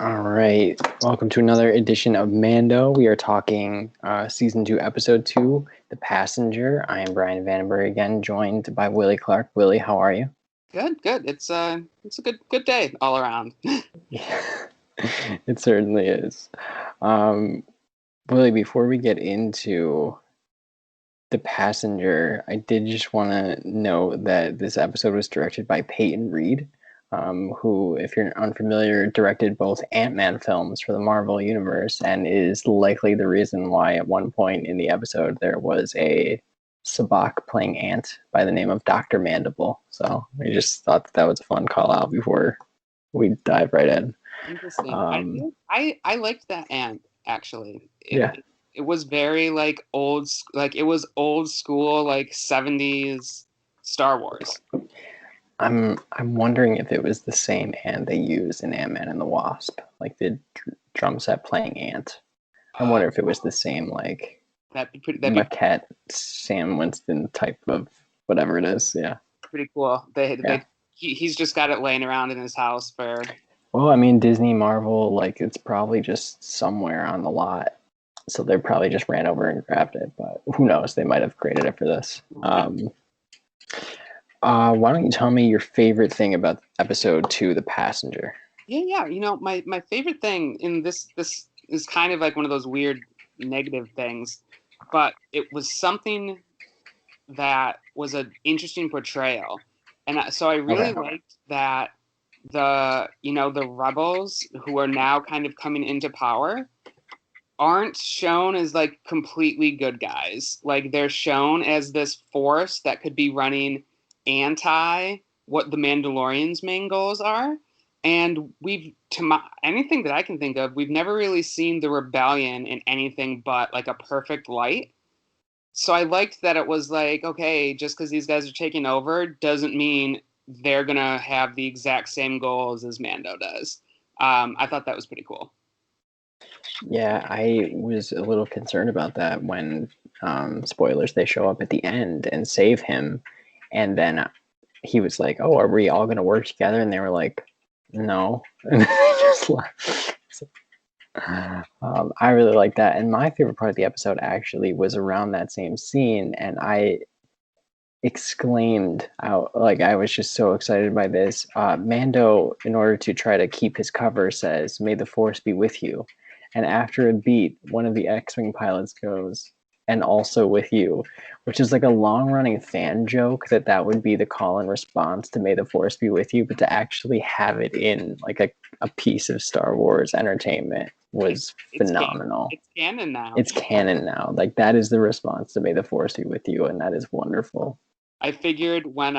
All right. Welcome to another edition of M.A.N.D.O. We are talking season 2, episode 2, The Passenger. I am Brian Vandenberg again, joined by Willie Clark. Willie, how are you? Good. It's a good day all around. Yeah, it certainly is. Um, Willie, before we get into The Passenger, I did just want to note that this episode was directed by Peyton Reed, who, if you're unfamiliar, directed both Ant-Man films for the Marvel Universe and is likely the reason why at one point in the episode there was a Sabak playing Ant by the name of Dr. Mandible. So I just thought that was a fun call out before we dive right in. Interesting. Um, I liked that ant actually. yeah, It was very like like it was old school like 70s Star Wars. I'm wondering if it was the same Ant they use in Ant-Man and the Wasp, like the drum set playing Ant. I Uh, wonder if it was the same like that'd be maquette Sam Winston type of whatever it is. Yeah. pretty cool. Yeah. He's just got it laying around in his house for Well, I mean, Disney Marvel, like it's probably just somewhere on the lot. So they probably just ran over and grabbed it, but who knows? They might have created it for this. Why don't you tell me your favorite thing about episode 2, The Passenger? yeah. My favorite thing in this is kind of like one of those weird negative things, but it was something that was an interesting portrayal, and so I really Okay. liked that the rebels who are now kind of coming into power aren't shown as like completely good guys. Like they're shown as this force that could be running anti what the Mandalorian's main goals are. And anything that I can think of, we've never really seen the rebellion in anything but like a perfect light. So I liked that it was like, okay, just because these guys are taking over doesn't mean they're gonna have the exact same goals as Mando does. I thought that was pretty cool. Yeah, I was a little concerned about that when, spoilers, they show up at the end and save him. And then he was like, "Oh, are we all going to work together?" And they were like, "No." And they just left. So, I really like that. And my favorite part of the episode actually was around that same scene. And I exclaimed out, like, I was just so excited by this. Mando, in order to try to keep his cover, says, "May the force be with you." And after a beat, one of the X-Wing pilots goes, "And also with you," which is like a long-running fan joke that would be the call and response to "May the force be with you," but to actually have it in like a piece of Star Wars entertainment was phenomenal. It's canon now. It's canon now. Like that is the response to "May the force be with you," and that is wonderful. I figured when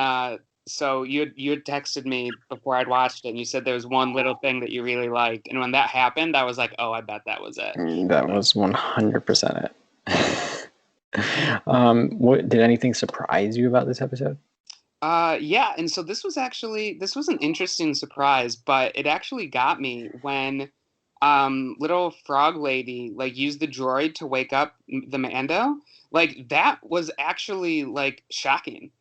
so you had texted me before I'd watched it and you said there was one little thing that you really liked, and when that happened I was like, oh, I bet that was it. That was 100% it. What did anything surprise you about this episode? Yeah, and so this was an interesting surprise, but it actually got me when little frog lady like used the droid to wake up the Mando. Like that was actually like shocking.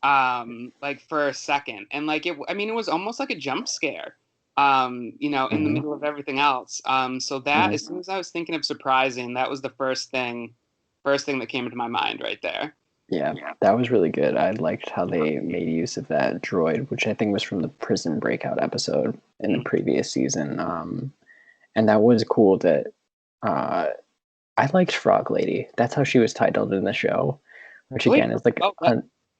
Like for a second. And like I mean it was almost like a jump scare. In the Mm-hmm. middle of everything else. So that as Mm-hmm. soon as I was thinking of surprising, that was the first thing that came into my mind right there. Yeah, that was really good. I liked how they made use of that droid, which I think was from the prison breakout episode in the Mm. previous season. And that was cool that uh, I liked Frog Lady. That's how she was titled in the show, which Wait, again is like oh,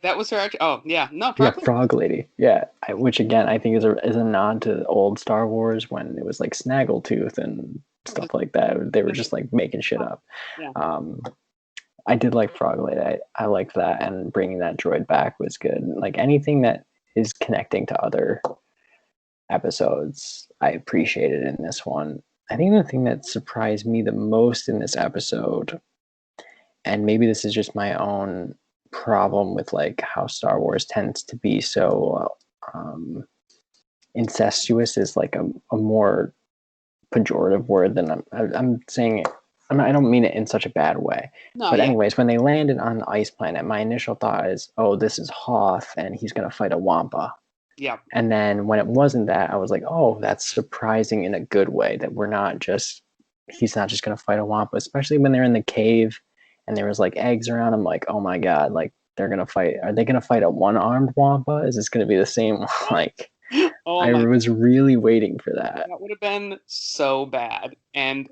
that was her actually. Oh, yeah, no, yeah, probably. Frog Lady. Yeah, which again I think is a nod to old Star Wars when it was like Snaggletooth and stuff like that. They were just like making shit up. Yeah. Um, I did like Frog Lady. I liked that, and bringing that droid back was good. Like anything that is connecting to other episodes, I appreciated in this one. I think the thing that surprised me the most in this episode, and maybe this is just my own problem with like how Star Wars tends to be so incestuous, is like a more pejorative word than I'm saying it. I don't mean it in such a bad way. No, But yeah. anyways, when they landed on the ice planet, my initial thought is, oh, this is Hoth, and he's gonna fight a Wampa. Yeah. And then when it wasn't that, I was like, oh, that's surprising in a good way that he's not just going to fight a Wampa, especially when they're in the cave and there was like eggs around. I'm like, oh my God, like they're going to fight. Are they going to fight a one-armed Wampa? Is this going to be the same? Like, Oh I my, was really waiting for that, that would have been so bad. And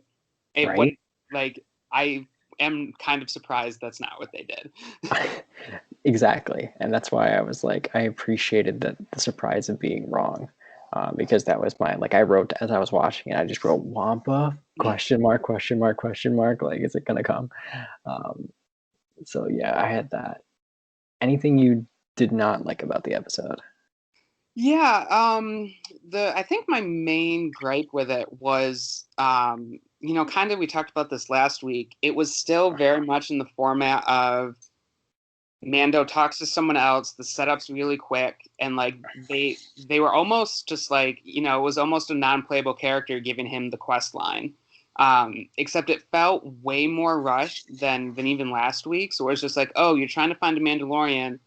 it would, right? like, I am kind of surprised that's not what they did. Exactly. And that's why I was like, I appreciated the surprise of being wrong. Because that was my, like, I wrote as I was watching it, I just wrote Wampa question mark, question mark, question mark. Like, is it going to come? Um, so yeah, I had that. Anything you did not like about the episode? Yeah, the I think my main gripe with it was, kind of we talked about this last week. It was still very much in the format of Mando talks to someone else. The setup's really quick, and like they were almost just like it was almost a non-playable character giving him the quest line. Except it felt way more rushed than even last week. So it's just like, oh, you're trying to find a Mandalorian,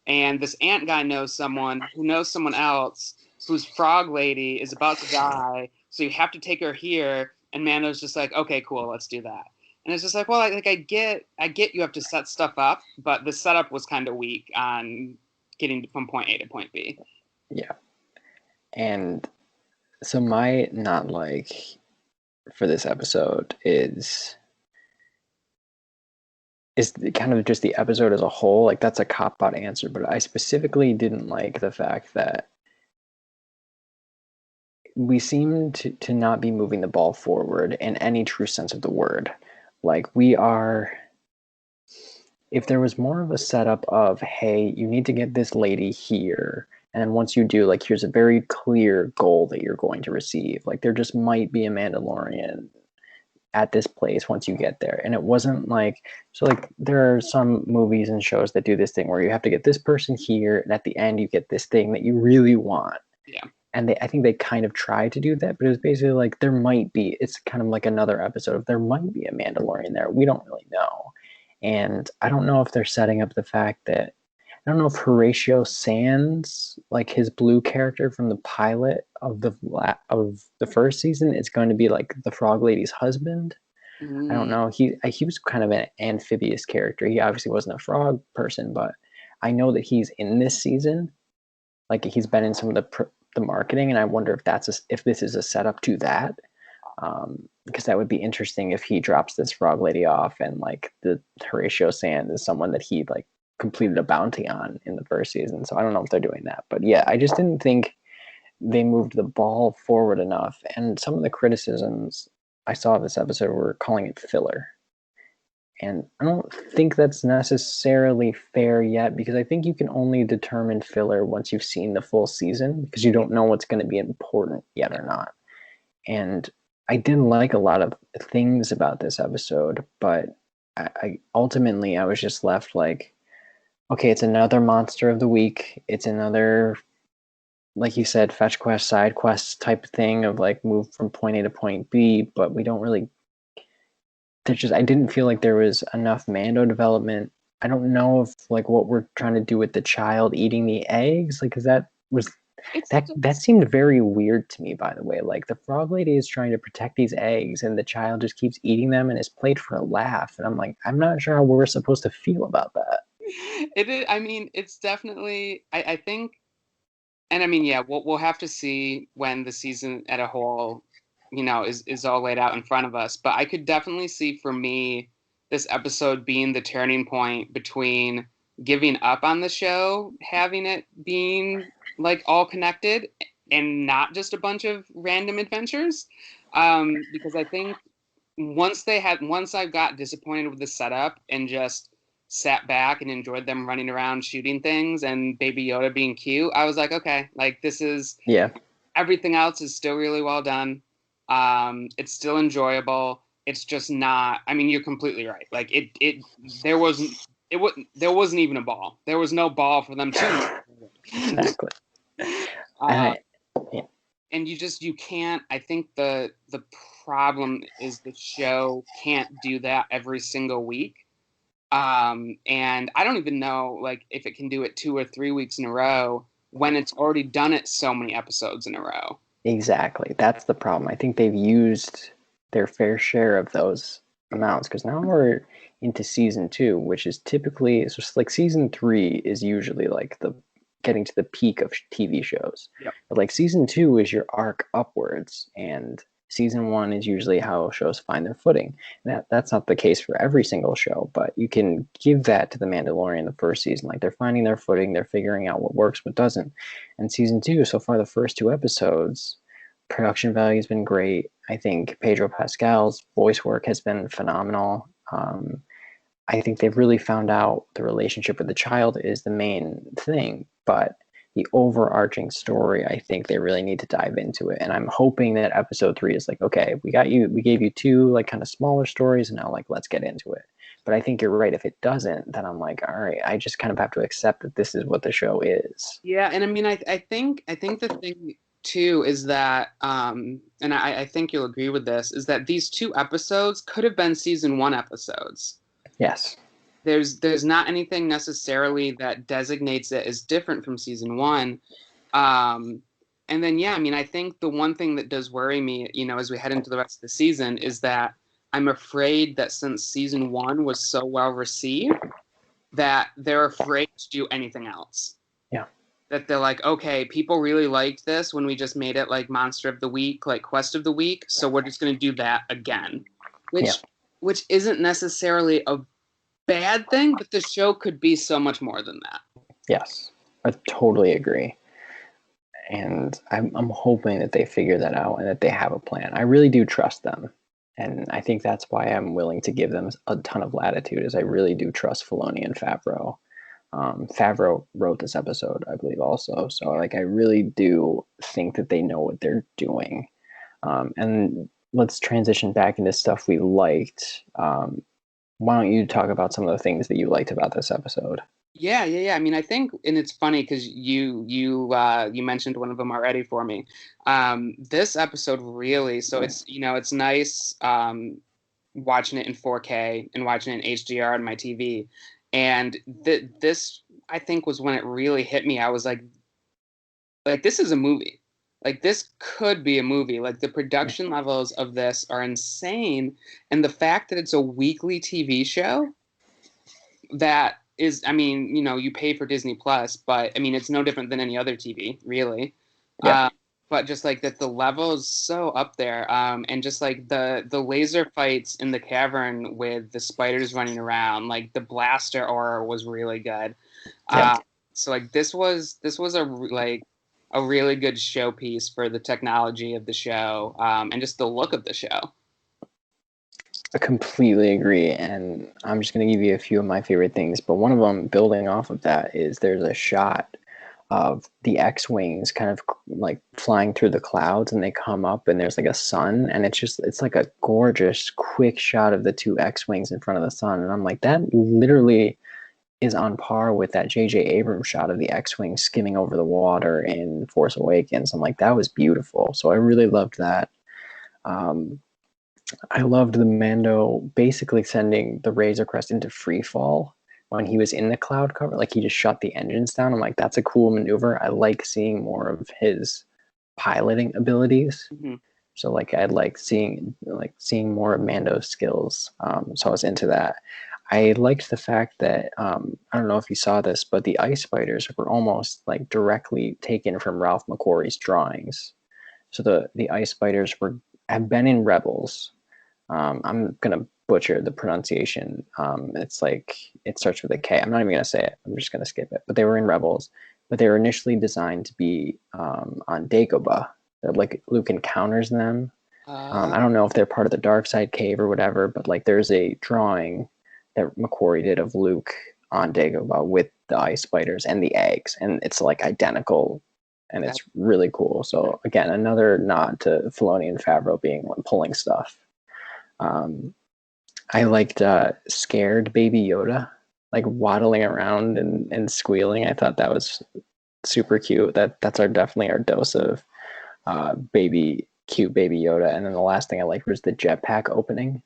and this ant guy knows someone who knows someone else whose frog lady is about to die. So you have to take her here, and Mando's just like, okay, cool, let's do that. And it's just like, well, I get you have to set stuff up, but the setup was kind of weak on getting from point A to point B. Yeah. And so my not like for this episode is kind of just the episode as a whole. Like that's a cop out answer, but I specifically didn't like the fact that we seem to not be moving the ball forward in any true sense of the word. Like we are, if there was more of a setup of, hey, you need to get this lady here. And then once you do, like, here's a very clear goal that you're going to receive. Like, there just might be a Mandalorian at this place once you get there. And it wasn't like, so like, there are some movies and shows that do this thing where you have to get this person here, and at the end, you get this thing that you really want. Yeah. And I think they kind of tried to do that, but it was basically like there might be. It's kind of like another episode of there might be a Mandalorian there. We don't really know, and I don't know if they're setting up the fact that I don't know if Horatio Sands, like his blue character from the pilot of the first season, is going to be like the Frog Lady's husband. I don't Mm, know. He was kind of an amphibious character. He obviously wasn't a frog person, but I know that he's in this season, like he's been in some of the marketing, and I wonder if this is a setup to that, because that would be interesting if he drops this frog lady off, and like the Horatio Sand is someone that he like completed a bounty on in the first season. So I don't know if they're doing that, but yeah, I just didn't think they moved the ball forward enough, and some of the criticisms I saw of this episode were calling it filler. And I don't think that's necessarily fair yet because I think you can only determine filler once you've seen the full season because you don't know what's going to be important yet or not. And I didn't like a lot of things about this episode, but I ultimately I was just left like, okay, it's another monster of the week. It's another, like you said, fetch quest, side quest type thing of like move from point A to point B, but we don't really I didn't feel like there was enough Mando development. I don't know if like what we're trying to do with the child eating the eggs, like, because it's that just seemed very weird to me. By the way, like the frog lady is trying to protect these eggs, and the child just keeps eating them and is played for a laugh. And I'm like, I'm not sure how we're supposed to feel about that. it is. I mean, it's definitely. I think, and I mean, yeah, we'll have to see when the season at a whole, is all laid out in front of us. But I could definitely see for me this episode being the turning point between giving up on the show, having it being like all connected and not just a bunch of random adventures. Because I think once I got disappointed with the setup and just sat back and enjoyed them running around shooting things and Baby Yoda being cute, I was like, okay, like this is Yeah, everything else is still really well done. It's still enjoyable. It's just not. I mean, you're completely right. Like there wasn't even a ball. There was no ball for them to. exactly. And uh, yeah, and you can't. I think the problem is the show can't do that every single week. And I don't even know like if it can do it 2 or 3 weeks in a row when it's already done it so many episodes in a row. Exactly. That's the problem. I think they've used their fair share of those amounts because now we're into season two, which is typically it's just like season three is usually like the getting to the peak of TV shows. Yep. But like season two is your arc upwards, and season one is usually how shows find their footing. That's not the case for every single show, but you can give that to the Mandalorian the first season. Like they're finding their footing, they're figuring out what works, what doesn't. And season two, so far the first two episodes, production value has been great. I think Pedro Pascal's voice work has been phenomenal. I think they've really found out the relationship with the child is the main thing, but the overarching story, I think they really need to dive into it. And I'm hoping that episode three is like, okay, we gave you two like kind of smaller stories, and now like let's get into it. But I think you're right. If it doesn't, then I'm like, all right, I just kind of have to accept that this is what the show is. Yeah, and I mean, I think the thing too is that, and I think you'll agree with this, is that these two episodes could have been season one episodes. Yes. There's not anything necessarily that designates it as different from season one. And then yeah, I mean, I think the one thing that does worry me, as we head into the rest of the season, is that I'm afraid that since season one was so well received, that they're afraid to do anything else. Yeah. That they're like, okay, people really liked this when we just made it like Monster of the Week, like Quest of the Week, so we're just going to do that again, which isn't necessarily a bad thing, but the show could be so much more than that. Yes, I totally agree. And I'm hoping that they figure that out and that they have a plan. I really do trust them. And I think that's why I'm willing to give them a ton of latitude, is I really do trust Filoni and Favreau. Favreau wrote this episode, I believe, also. So, like, I really do think that they know what they're doing. And let's transition back into stuff we liked. Why don't you talk about some of the things that you liked about this episode? Yeah. I mean, I think, and it's funny because you mentioned one of them already for me. This episode really, so it's nice watching it in 4K and watching it in HDR on my TV, and this I think was when it really hit me. I was like this is a movie. Like this could be a movie. Like the production levels of this are insane, and the fact that it's a weekly TV show that is, I mean, you pay for Disney Plus, but I mean, it's no different than any other TV, really. Yeah. But just like that, the level is so up there, and just like the laser fights in the cavern with the spiders running around, like the blaster aura was really good. Yeah. So like this was a really good showpiece for the technology of the show, and just the look of the show. I completely agree, and I'm just going to give you a few of my favorite things. But one of them, building off of that, is there's a shot of the X-wings kind of like flying through the clouds, and they come up, and there's like a sun, and it's like a gorgeous, quick shot of the two X-wings in front of the sun, and I'm like, that literally is on par with that J.J. Abrams shot of the X-wing skimming over the water in Force Awakens. I'm like, that was beautiful. So I really loved that. I loved the M.A.N.D.O basically sending the Razor Crest into free fall when he was in the cloud cover. Like he just shut the engines down. I'm like, that's a cool maneuver. I like seeing more of his piloting abilities. Mm-hmm. So like I'd like seeing more of M.A.N.D.O's skills. So I was into that. I liked the fact that I don't know if you saw this, but the ice spiders were almost like directly taken from Ralph McQuarrie's drawings. So the ice spiders have been in Rebels. I'm gonna butcher the pronunciation. It's like it starts with a K. I'm not even gonna say it. I'm just gonna skip it. But they were in Rebels. But they were initially designed to be on Dagobah. Like Luke encounters them. I don't know if they're part of the dark side cave or whatever, but like there's a drawing that McQuarrie did of Luke on Dagobah with the ice spiders and the eggs, and it's like identical, and it's really cool. So again, another nod to Filoni and Favreau being pulling stuff. I liked scared baby Yoda, like waddling around and squealing. I thought that was super cute. That's definitely our dose of cute baby Yoda. And then the last thing I liked was the jetpack opening.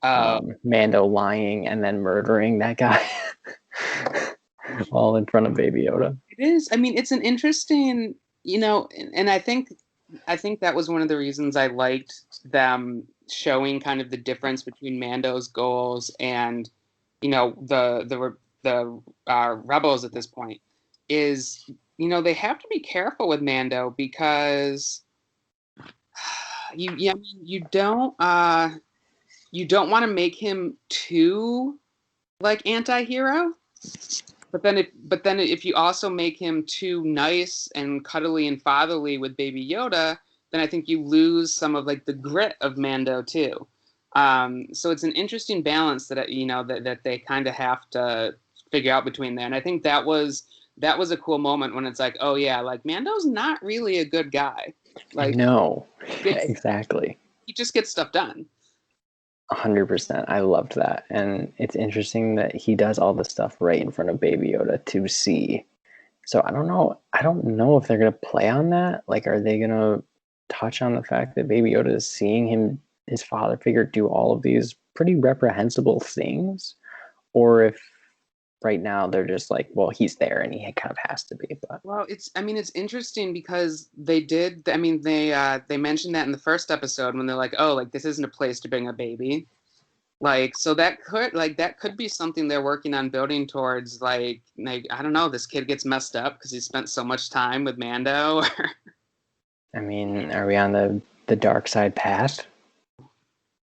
M.A.N.D.O lying and then murdering that guy. all in front of Baby Yoda. It is. I mean, it's an interesting, and I think that was one of the reasons I liked them showing kind of the difference between Mando's goals and, the rebels at this point. Is they have to be careful with Mando because I mean, you don't want to make him too like anti-hero. But then if you also make him too nice and cuddly and fatherly with Baby Yoda, then I think you lose some of like the grit of Mando too. So it's an interesting balance that they kind of have to figure out between there. And I think that was a cool moment when it's like, oh yeah, like Mando's not really a good guy. Like No, gets exactly. he just gets stuff done. 100%. I loved that. And it's interesting that he does all this stuff right in front of Baby Yoda to see. So I don't know. I don't know if they're going to play on that. Like, are they going to touch on the fact that Baby Yoda is seeing him, his father figure, do all of these pretty reprehensible things? Or if right now they're just like, well, he's there and he kind of has to be. But Well, it's interesting because they mentioned that in the first episode when they're like, oh, like this isn't a place to bring a baby. Like, so that could be something they're working on building towards. Like I don't know, this kid gets messed up because he spent so much time with Mando. I mean, are we on the dark side path?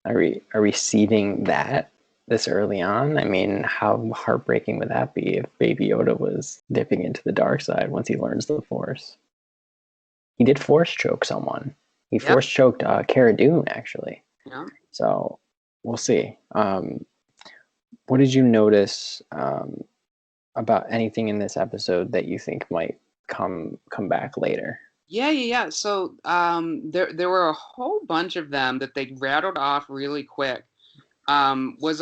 Are we seeding that this early on? I mean, how heartbreaking would that be if Baby Yoda was dipping into the dark side once he learns the Force? He did Force choke someone. He Yep. Force choked Cara Dune, actually. Yeah. So we'll see. What did you notice about anything in this episode that you think might come back later? Yeah. So there were a whole bunch of them that they rattled off really quick. Was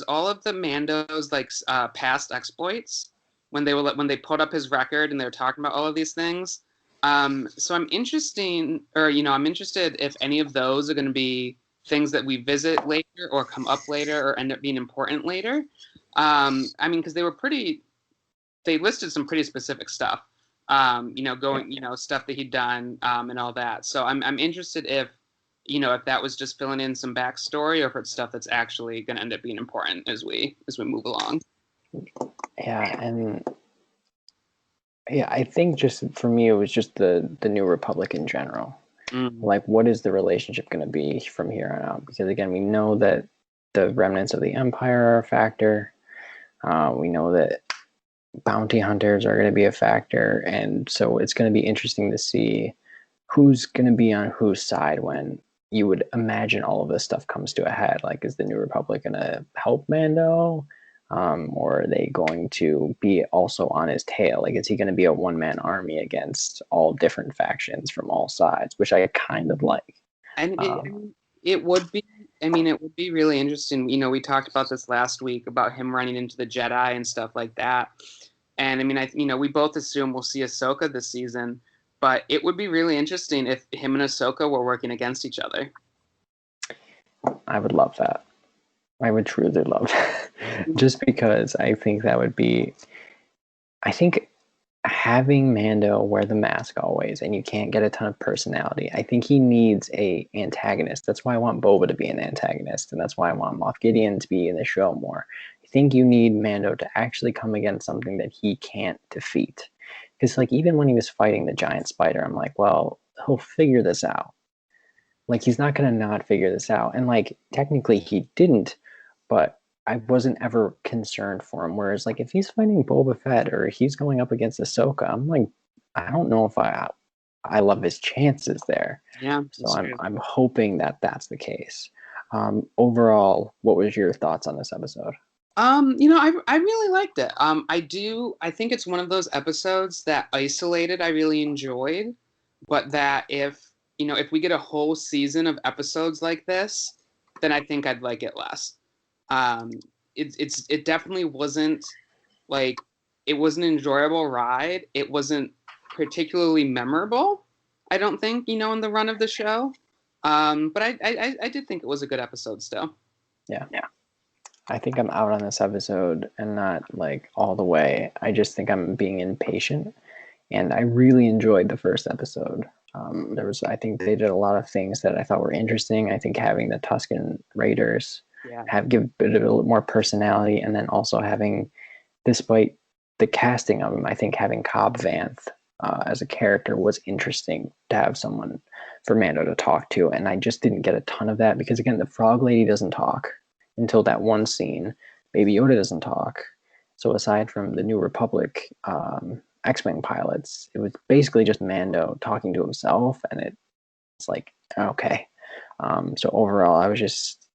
all of the Mando's like past exploits when they put up his record and they were talking about all of these things. So I'm interested if any of those are going to be things that we visit later or come up later or end up being important later. I mean, because they listed some pretty specific stuff. Stuff that he'd done and all that. So I'm interested if that was just filling in some backstory or if it's stuff that's actually going to end up being important as we move along. Yeah, and yeah, I think just for me, it was just the New Republic in general. Like, what is the relationship going to be from here on out? Because again, we know that the remnants of the Empire are a factor. We know that bounty hunters are going to be a factor, and so it's going to be interesting to see who's going to be on whose side when you would imagine all of this stuff comes to a head. Like, is the New Republic going to help Mando? Or are they going to be also on his tail? Like, is he going to be a one-man army against all different factions from all sides, which I kind of like. And it would be, it would be really interesting. We talked about this last week about him running into the Jedi and stuff like that. And we both assume we'll see Ahsoka this season, but it would be really interesting if him and Ahsoka were working against each other. I would love that. I would truly love that. Just because I think that would be. I think having Mando wear the mask always and you can't get a ton of personality. I think he needs a antagonist. That's why I want Boba to be an antagonist, and that's why I want Moff Gideon to be in the show more. I think you need Mando to actually come against something that he can't defeat. Because like even when he was fighting the giant spider, I'm like, well, he'll figure this out. Like he's not gonna not figure this out. And like technically he didn't, but I wasn't ever concerned for him. Whereas, like, if he's fighting Boba Fett or he's going up against Ahsoka, I'm like, I don't know if I love his chances there. Yeah. So I'm hoping that that's the case. Overall, what was your thoughts on this episode? I really liked it. I think it's one of those episodes that isolated I really enjoyed, but that if we get a whole season of episodes like this, then I think I'd like it less. It definitely wasn't like it was an enjoyable ride. It wasn't particularly memorable, I don't think, in the run of the show. But I did think it was a good episode still. Yeah. I think I'm out on this episode and not like all the way. I just think I'm being impatient, and I really enjoyed the first episode. I think they did a lot of things that I thought were interesting. I think having the Tuscan Raiders Yeah. give a bit of a more personality, and then also having, despite the casting of him, I think having Cobb Vanth as a character was interesting to have someone for Mando to talk to, and I just didn't get a ton of that because again, the Frog Lady doesn't talk until that one scene. Baby Yoda doesn't talk. So aside from the New Republic X-wing pilots, it was basically just Mando talking to himself, and it's like okay. So overall, I just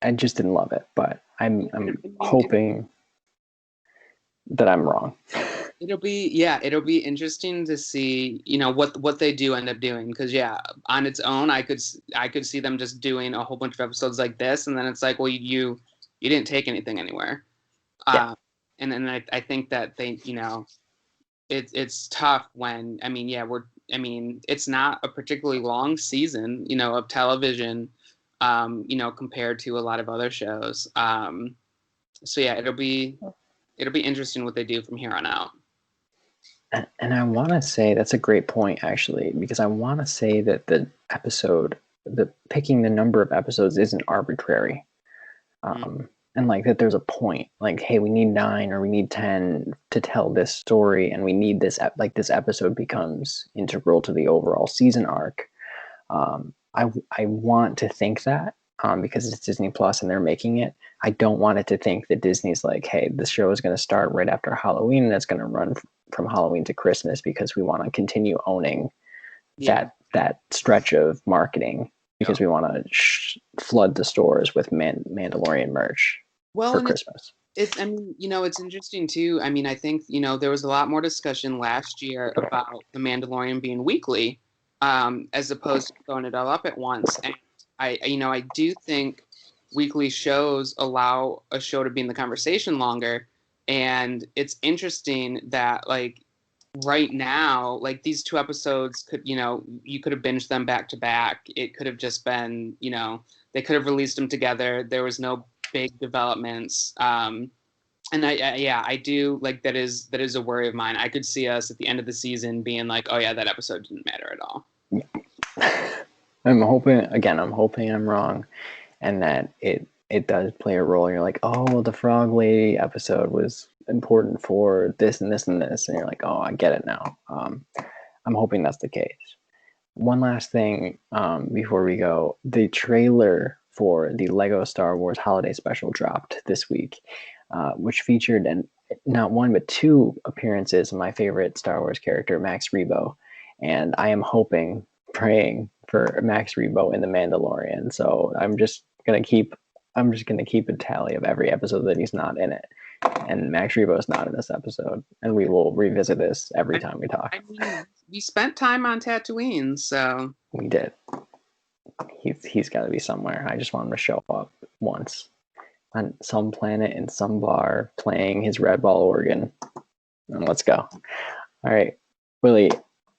didn't love it, but I'm hoping that I'm wrong. It'll be interesting to see, what they do end up doing, because on its own, I could see them just doing a whole bunch of episodes like this, and then it's like, well, you didn't take anything anywhere. Yeah. And then I think that it's tough when, it's not a particularly long season, of television, compared to a lot of other shows. So yeah, it'll be interesting what they do from here on out. And I want to say that's a great point, actually, because I want to say that the picking the number of episodes isn't arbitrary. And like that there's a point, like, hey, we need 9 or we need 10 to tell this story, and we need like this episode becomes integral to the overall season arc. I want to think that because it's Disney Plus and they're making it. I don't want it to think that Disney's like, hey, this show is going to start right after Halloween and it's going to run from Halloween to Christmas because we want to continue owning that stretch of marketing because we want to flood the stores with Mandalorian merch for Christmas. It's interesting too. I think, there was a lot more discussion last year about The Mandalorian being weekly, as opposed to throwing it all up at once. And I do think weekly shows allow a show to be in the conversation longer. And it's interesting that, like, right now, like, these 2 episodes could, you could have binged them back to back. It could have just been, they could have released them together. There was no big developments. And I do, like, that is a worry of mine. I could see us at the end of the season being like, oh yeah, that episode didn't matter at all. I'm hoping I'm wrong, and that it does play a role. You're like, oh, well, the Frog Lady episode was important for this and this and this, and you're like, oh, I get it now. I'm hoping that's the case. One last thing before we go, the trailer for the Lego Star Wars Holiday Special dropped this week, which featured not one but 2 appearances of my favorite Star Wars character, Max Rebo, and I am praying for Max Rebo in The Mandalorian. So I'm just gonna keep a tally of every episode that he's not in it. And Max Rebo is not in this episode, and we will revisit this every time we talk. We spent time on Tatooine, so we did. He's got to be somewhere. I just want him to show up once on some planet in some bar playing his Red Ball organ, and let's go. All right, Willie,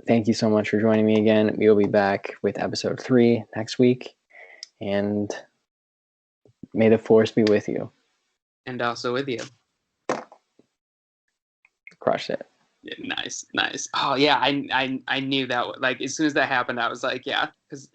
thank you so much for joining me again. We will be back with episode 3 next week, and may the Force be with you. And also with you. Crushed it. Yeah, nice. Oh yeah, I knew that. Like, as soon as that happened, I was like, yeah, because